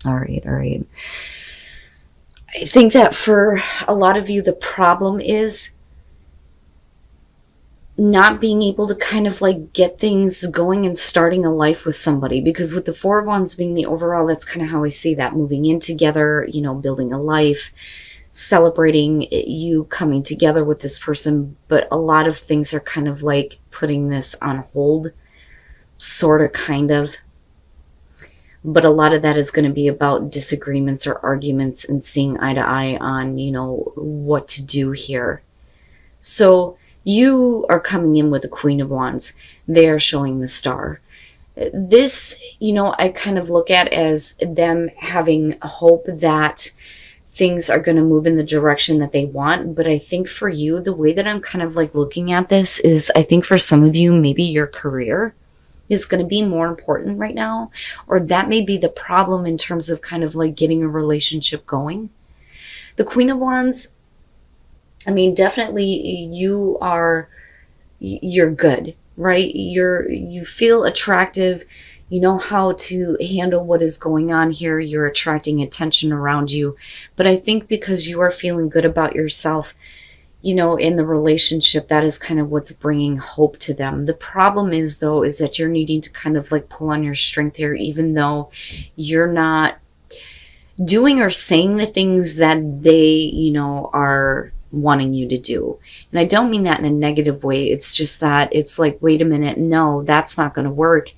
All right, all right. I think that for a lot of you, the problem is not being able to kind of like get things going and starting a life with somebody, because with the Four of Wands being the overall, that's kind of how I see that, moving in together, you know, building a life, celebrating you coming together with this person. But a lot of things are kind of like putting this on hold, sort of, kind of. But a lot of that is going to be about disagreements or arguments and seeing eye to eye on, you know, what to do here. So you are coming in with the Queen of Wands. They are showing the Star. This, you know, I kind of look at as them having hope that things are going to move in the direction that they want. But I think for you, the way that I'm kind of like looking at this is, I think for some of you, maybe your career is going to be more important right now, or that may be the problem in terms of kind of like getting a relationship going. The Queen of Wands, I mean, definitely you're good, right? You feel attractive. You know how to handle what is going on here. You're attracting attention around you. But I think because you are feeling good about yourself, you know, in the relationship, that is kind of what's bringing hope to them. The problem is, though, is that you're needing to kind of like pull on your strength here, even though you're not doing or saying the things that they, you know, are wanting you to do. And I don't mean that in a negative way. It's just that it's like, wait a minute, no, that's not going to work.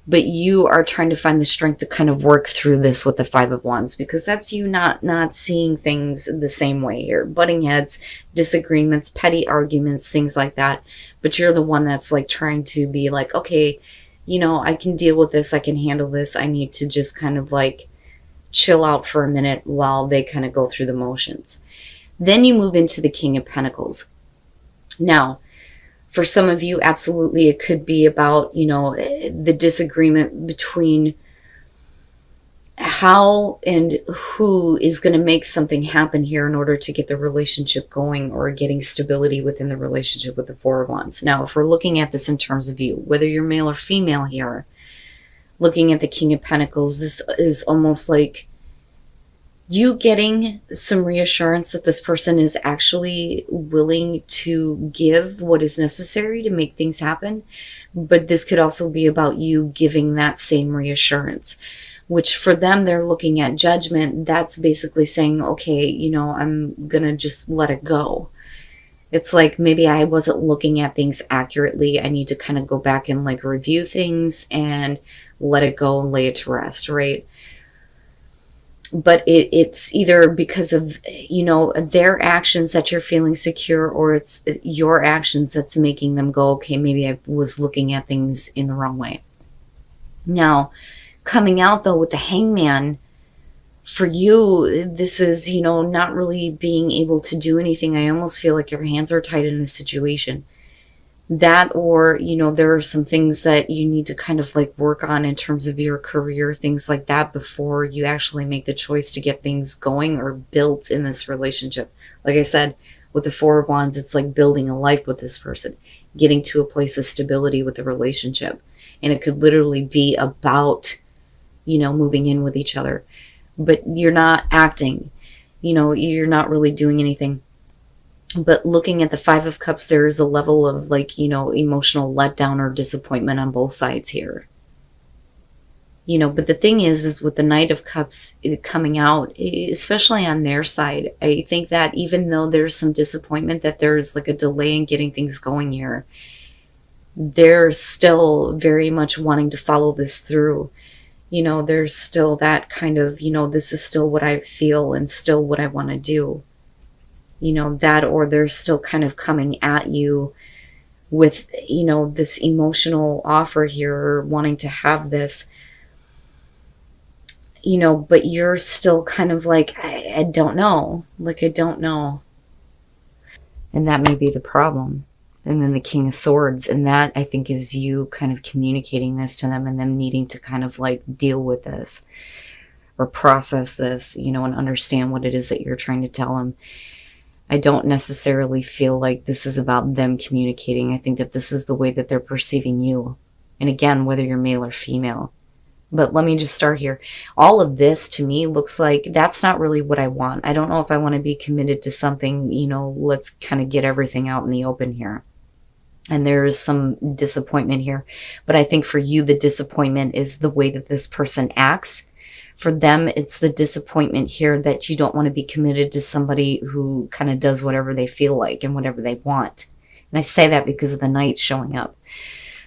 But you are trying to find the strength to kind of work through this with the Five of Wands, because that's you not seeing things the same way here. Butting heads, disagreements, petty arguments, things like that. But you're the one that's like trying to be like, okay, you know, I can deal with this. I can handle this. I need to just kind of like chill out for a minute while they kind of go through the motions. Then you move into the King of Pentacles. Now, for some of you, absolutely, it could be about, you know, the disagreement between how and who is going to make something happen here in order to get the relationship going, or getting stability within the relationship with the Four of Wands. Now, if we're looking at this in terms of you, whether you're male or female here, looking at the King of Pentacles, this is almost like you getting some reassurance that this person is actually willing to give what is necessary to make things happen. But this could also be about you giving that same reassurance, which for them, they're looking at judgment. That's basically saying, okay, you know, I'm going to just let it go. It's like, maybe I wasn't looking at things accurately. I need to kind of go back and like review things and let it go and lay it to rest, right? But it's either because of, you know, their actions that you're feeling secure, or it's your actions that's making them go, okay, maybe I was looking at things in the wrong way. Now, coming out though with the Hangman, for you, this is, you know, not really being able to do anything. I almost feel like your hands are tied in this situation. That, or, you know, there are some things that you need to kind of like work on in terms of your career, things like that, before you actually make the choice to get things going or built in this relationship. Like I said, with the Four of Wands, it's like building a life with this person, getting to a place of stability with the relationship. And it could literally be about, you know, moving in with each other. But you're not acting, you know, you're not really doing anything. But looking at the Five of Cups, there is a level of like, you know, emotional letdown or disappointment on both sides here. You know, but the thing is with the Knight of Cups coming out, especially on their side, I think that even though there's some disappointment that there's like a delay in getting things going here, they're still very much wanting to follow this through. You know, there's still that kind of, you know, this is still what I feel and still what I want to do. You know, that, or they're still kind of coming at you with, you know, this emotional offer here, or wanting to have this, you know, but you're still kind of like, I don't know. Like, I don't know. And that may be the problem. And then the King of Swords, and that I think is you kind of communicating this to them and them needing to kind of like deal with this or process this, you know, and understand what it is that you're trying to tell them. I don't necessarily feel like this is about them communicating. I think that this is the way that they're perceiving you. And again, whether you're male or female, But let me just start here. All of this to me looks like that's not really what I want. I don't know if I want to be committed to something, let's kind of get everything out in the open here. And there's some disappointment here. But I think for you, the disappointment is the way that this person acts. For them, it's the disappointment here that you don't want to be committed to somebody who kind of does whatever they feel like and whatever they want. And I say that because of the Knight showing up.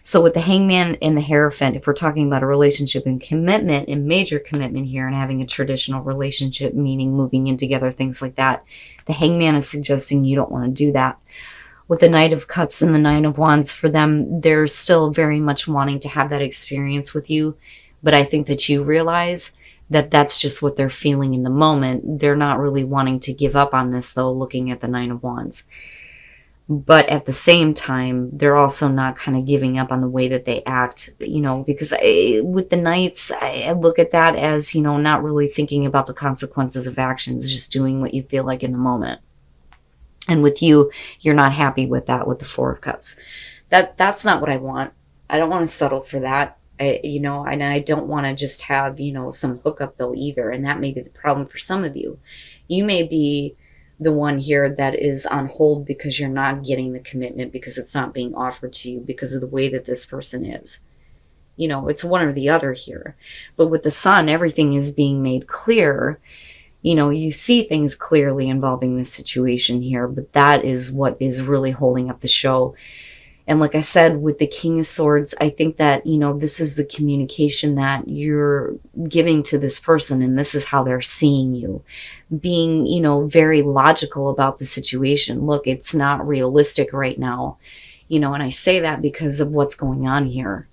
So with the Hangman and the Hierophant, if we're talking about a relationship and commitment and major commitment here and having a traditional relationship, meaning moving in together, things like that, the Hangman is suggesting you don't want to do that. With the Knight of Cups and the Nine of Wands, for them, they're still very much wanting to have that experience with you. But I think that you realize that that's just what they're feeling in the moment. They're not really wanting to give up on this, though, looking at the Nine of Wands. But at the same time, they're also not kind of giving up on the way that they act, because with the Knights, I look at that as, not really thinking about the consequences of actions, just doing what you feel like in the moment. And with you, you're not happy with that with the Four of Cups. That's not what I want. I don't want to settle for that. And I don't want to just have, some hookup though either. And that may be the problem for some of you. You may be the one here that is on hold because you're not getting the commitment, because it's not being offered to you because of the way that this person is. It's one or the other here. But with the Sun, everything is being made clear. You see things clearly involving this situation here, but that is what is really holding up the show. And like I said, with the King of Swords, I think that, this is the communication that you're giving to this person, and this is how they're seeing you. Being, very logical about the situation. Look, it's not realistic right now, and I say that because of what's going on here.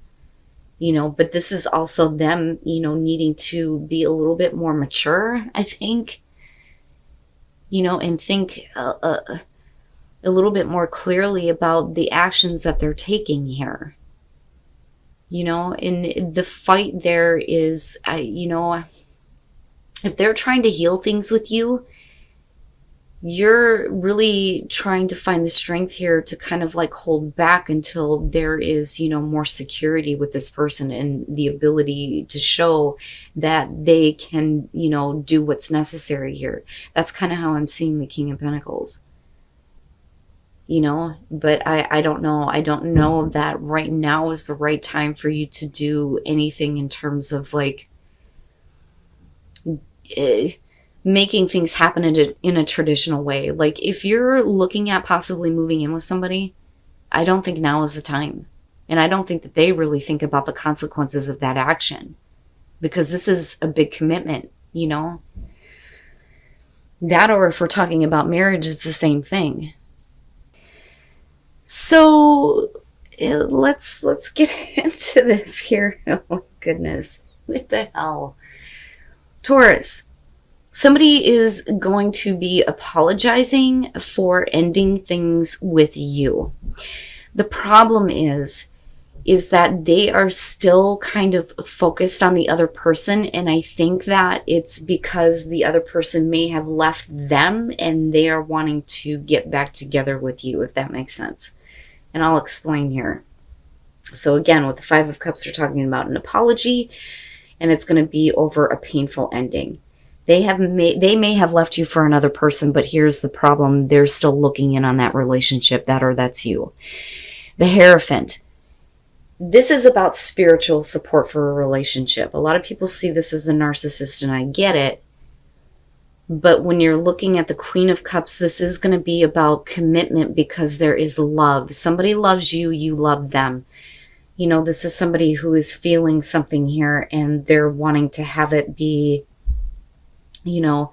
But this is also them, needing to be a little bit more mature, I think, and think a little bit more clearly about the actions that they're taking here. And the fight there is, if they're trying to heal things with you, you're really trying to find the strength here to kind of like hold back until there is, more security with this person and the ability to show that they can, do what's necessary here. That's kind of how I'm seeing the King of Pentacles. But I don't know. I don't know that right now is the right time for you to do anything in terms of like making things happen in a traditional way. Like if you're looking at possibly moving in with somebody, I don't think now is the time. And I don't think that they really think about the consequences of that action, because this is a big commitment, That, or if we're talking about marriage, it's the same thing. So let's get into this here. Oh my goodness. What the hell? Taurus. Somebody is going to be apologizing for ending things with you. The problem is that they are still kind of focused on the other person. And I think that it's because the other person may have left them and they are wanting to get back together with you, if that makes sense. And I'll explain here. So again, with the Five of Cups, we're talking about an apology, and it's going to be over a painful ending. They may have left you for another person, but here's the problem. They're still looking in on that relationship, that's you. The Hierophant. This is about spiritual support for a relationship. A lot of people see this as a narcissist, and I get it. But when you're looking at the Queen of Cups, this is going to be about commitment, because there is love. Somebody loves you, you love them. This is somebody who is feeling something here, and they're wanting to have it be, a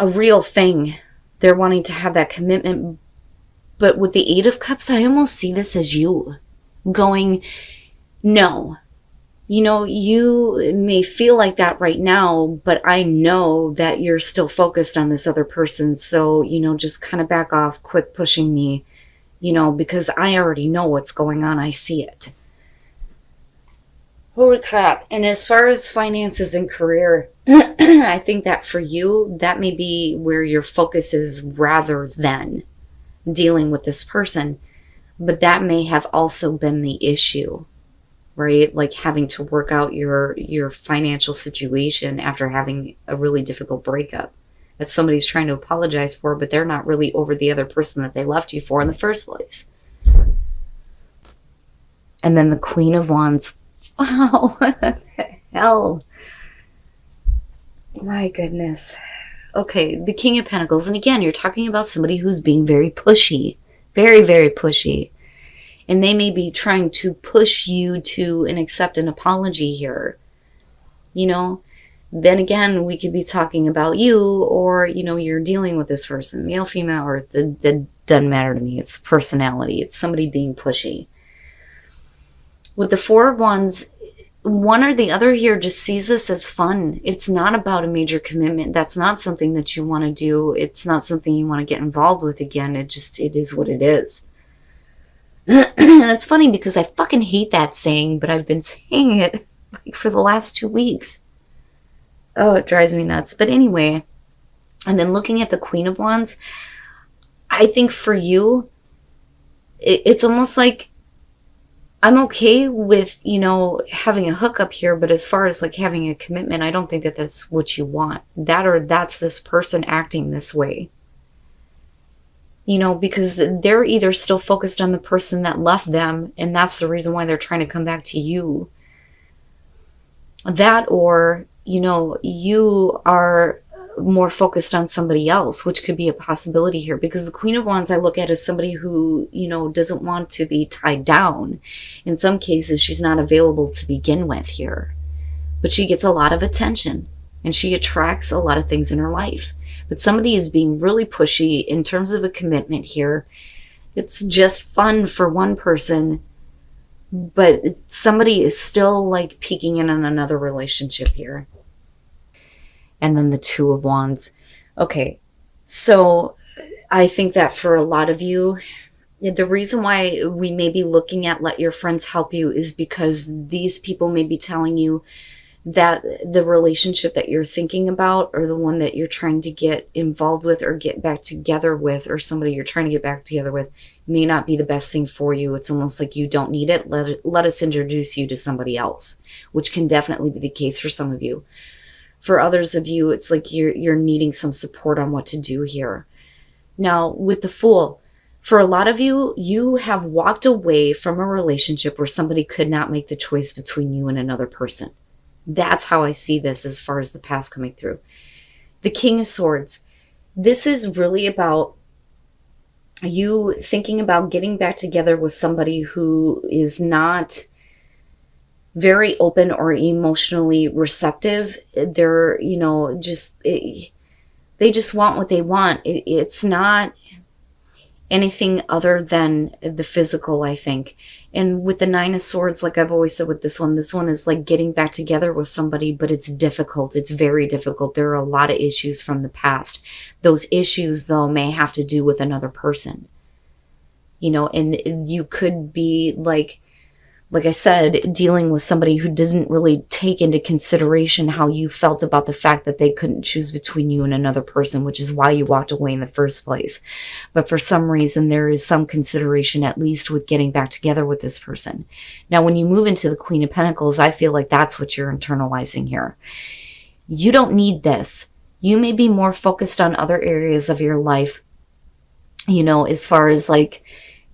real thing. They're wanting to have that commitment. But with the Eight of Cups, I almost see this as you going, no. You may feel like that right now, but I know that you're still focused on this other person. So, just kind of back off, quit pushing me, because I already know what's going on. I see it. Holy crap. And as far as finances and career, I think that for you, that may be where your focus is rather than dealing with this person. But that may have also been the issue. right? Like having to work out your financial situation after having a really difficult breakup that somebody's trying to apologize for, but they're not really over the other person that they left you for in the first place. And then the Queen of Wands. Wow, what the hell? My goodness. Okay, the King of Pentacles. And again, you're talking about somebody who's being very pushy. Very, very pushy. And they may be trying to push you to and accept an apology here. You know? Then again, we could be talking about you, or, you know, you're dealing with this person. Male, female, or it doesn't matter to me. It's personality. It's somebody being pushy. With the Four of Wands, one or the other here just sees this as fun. It's not about a major commitment. That's not something that you want to do. It's not something you want to get involved with again. It is what it is. And it's funny because I fucking hate that saying, but I've been saying it like for the last 2 weeks. Oh, it drives me nuts. But anyway, and then looking at the Queen of Wands, I think for you, it's almost like I'm okay with, you know, having a hookup here, but as far as like having a commitment, I don't think that that's what you want. That, or that's this person acting this way. You know, because they're either still focused on the person that left them, and that's the reason why they're trying to come back to you. That, or, you know, you are more focused on somebody else, which could be a possibility here, because the Queen of Wands I look at as somebody who, you know, doesn't want to be tied down. In some cases, she's not available to begin with here, but she gets a lot of attention and she attracts a lot of things in her life. But somebody is being really pushy in terms of a commitment here. It's just fun for one person, but somebody is still like peeking in on another relationship here. And then the Two of Wands. Okay, so I think that for a lot of you, the reason why we may be looking at let your friends help you is because these people may be telling you that the relationship that you're thinking about, or the one that you're trying to get involved with or get back together with, or somebody you're trying to get back together with, may not be the best thing for you. It's almost like you don't need it. Let us introduce you to somebody else, which can definitely be the case for some of you. For others of you, it's like you're needing some support on what to do here. Now, with the Fool, for a lot of you, you have walked away from a relationship where somebody could not make the choice between you and another person. That's how I see this as far as the past coming through. The King of Swords. This is really about you thinking about getting back together with somebody who is not very open or emotionally receptive. They're, you know, just, they just want what they want. It's not anything other than the physical, I think. And with the Nine of Swords, like I've always said with this one is like getting back together with somebody, but it's difficult. It's very difficult. There are a lot of issues from the past. Those issues, though, may have to do with another person. You know, and you could be like I said, dealing with somebody who didn't really take into consideration how you felt about the fact that they couldn't choose between you and another person, which is why you walked away in the first place. But for some reason, there is some consideration, at least with getting back together with this person. Now, when you move into the Queen of Pentacles, I feel like that's what you're internalizing here. You don't need this. You may be more focused on other areas of your life, you know, as far as like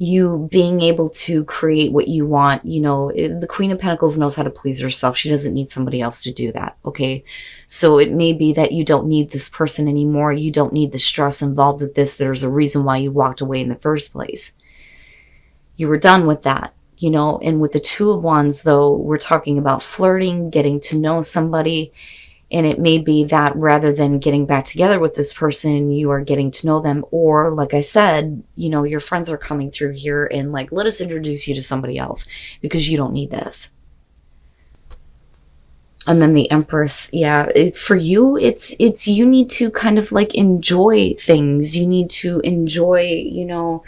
you being able to create what you want. You know, the Queen of Pentacles knows how to please herself. She doesn't need somebody else to do that, okay? So it may be that you don't need this person anymore. You don't need the stress involved with this. There's a reason why you walked away in the first place. You were done with that, you know? And with the Two of Wands, though, we're talking about flirting, getting to know somebody. And it may be that rather than getting back together with this person, you are getting to know them. Or, like I said, you know, your friends are coming through here and like, let us introduce you to somebody else because you don't need this. And then the Empress, yeah, for you, it's you need to kind of like enjoy things. You need to enjoy, you know,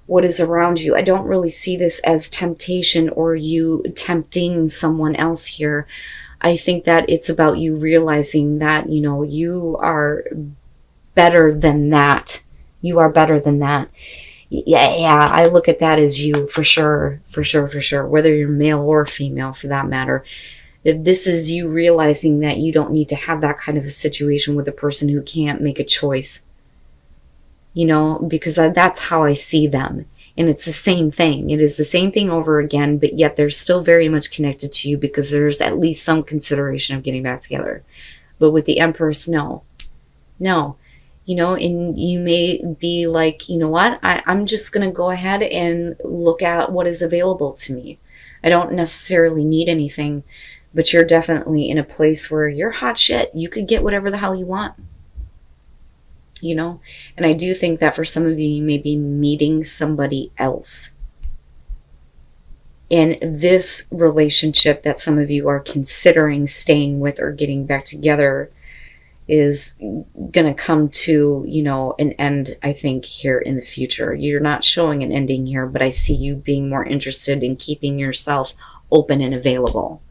what is around you. I don't really see this as temptation or you tempting someone else here. I think that it's about you realizing that, you know, you are better than that. You are better than that. Yeah, I look at that as you, for sure, for sure, for sure, whether you're male or female for that matter. This is you realizing that you don't need to have that kind of a situation with a person who can't make a choice, because that's how I see them. And it's the same thing. It is the same thing over again, but yet they're still very much connected to you because there's at least some consideration of getting back together. But with the Empress, no. No. And you may be like, you know what? I'm just going to go ahead and look at what is available to me. I don't necessarily need anything, but you're definitely in a place where you're hot shit. You could get whatever the hell you want. And I do think that for some of you, you may be meeting somebody else. And this relationship that some of you are considering staying with or getting back together is going to come to, an end, I think, here in the future. You're not showing an ending here, but I see you being more interested in keeping yourself open and available.